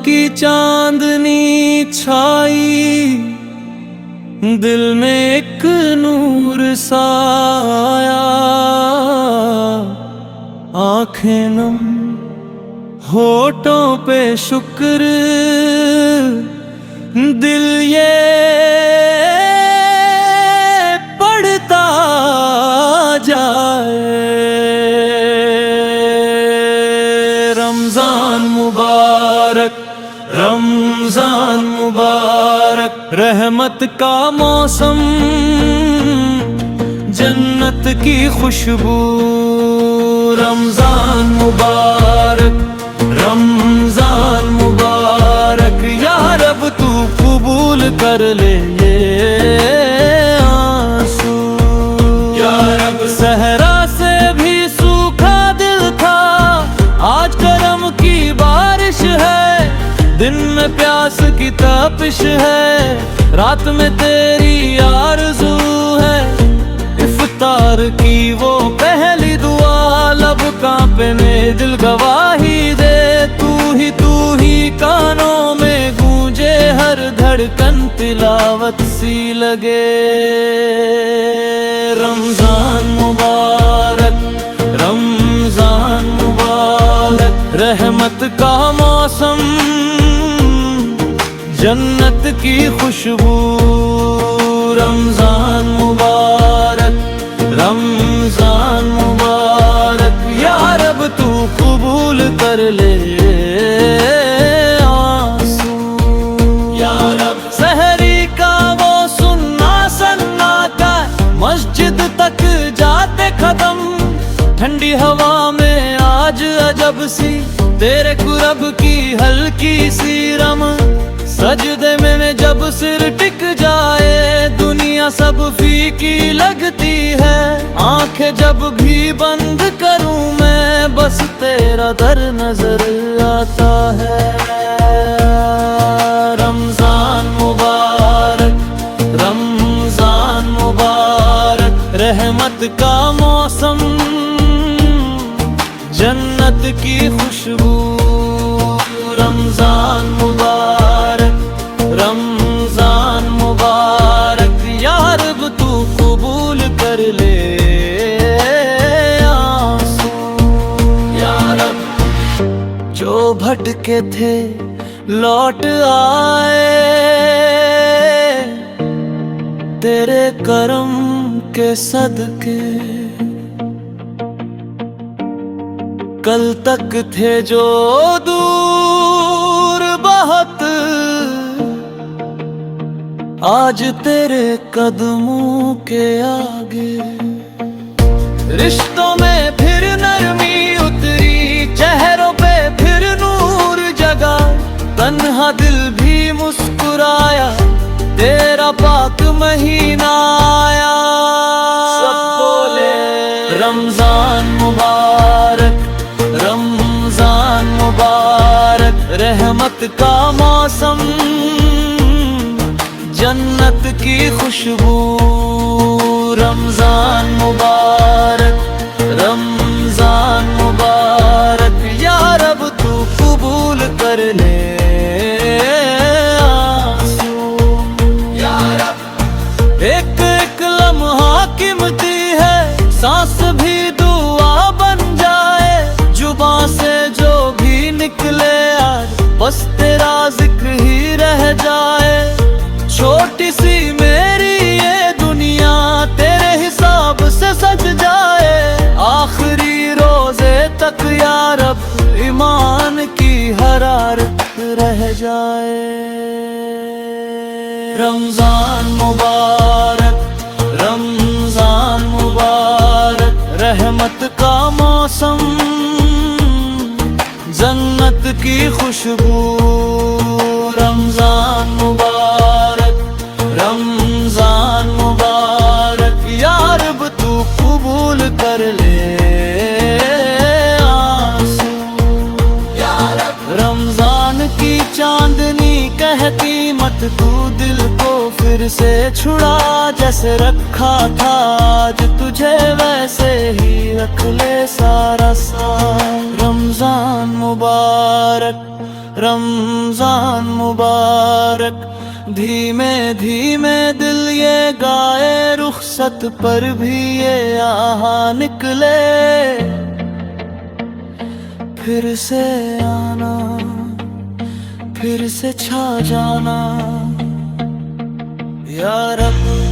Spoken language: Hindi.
की चांदनी छाई, दिल में एक नूर सा आया। आंखें नम, होठों पे शुक्र, दिल ये पढ़ता जाए। रमजान मुबारक, रमजान मुबारक, रहमत का मौसम, जन्नत की खुशबू। रमजान मुबारक, रमजान मुबारक, या रब तू कबूल कर ले ये आंसू। या रब सहरा से भी सूखा दिल था, आज करम की बारिश है। दिन में प्यास की तपिश है, रात में तेरी आरज़ू है। इफ्तार की वो पहली दुआ, लब कांपने दिल गवाही दे। तू ही कानों में गूंजे, हर धड़कन तिलावत सी लगे। रमजान मुबारक, रमजान मुबारक, रहमत का मौसम, जन्नत की खुशबू। रमजान मुबारक, रमजान मुबारक, या रब तू कबूल कर ले आंसू। या रब सहरी का वो सुन्ना सन्नाटा, मस्जिद तक जाते खत्म। ठंडी हवा में आज अजब सी, तेरे कुरब की हल्की सी रम। सजदे में जब सिर टिक जाए, दुनिया सब फीकी लगती है। आंखें जब भी बंद करूं मैं, बस तेरा दर नजर आता है। रमजान मुबारक, रमजान मुबारक, रहमत का मौसम, जन्नत की खुशबू। रमजान मुबारक, रमजान मुबारक, या रब तू कबूल कर ले आंसू। या रब जो भटके थे लौट आए, तेरे करम के सदके। कल तक थे जो दूर बहुत, आज तेरे कदमों के आगे। रिश्तों में फिर नरमी उतरी, चेहरों पे फिर नूर जगा। तन्हा दिल भी मुस्कुराया, तेरा पाक महीना आया। सब बोले रमजान मुबारक, रमजान मुबारक, रहमत का मौसम, जन्नत की खुशबू। रमजान मुबारक, रमजान मुबारक, या रब तू कबूल कर ले आंसू। या रब एक एक लम्हा कीमती है, सांस भी दुआ बन जाए। जुबां से जो भी निकले आज, बस तेरा जिक्र ही रह जाए। छोटी सी मेरी ये दुनिया, तेरे हिसाब से सज जाए। आखिरी रोजे तक या रब, ईमान की हरारत रह जाए। रमजान मुबारक, रमजान मुबारक, रहमत का मौसम, जन्नत की खुशबू। रमजान मुबारक, रमजान मुबारक, या रब तू कबूल कर ले आंसू। या रब रमजान की चांदनी कहती मत तू दिल को फिर से छुड़ा। जैसे रखा था आज तुझे, वैसे ही रख ले सारा साथ। रमजान मुबारक, रमजान मुबारक। धीमे धीमे दिल ये गाए, रुखसत पर भी ये आहा निकले। फिर से आना, फिर से छा जाना या रब।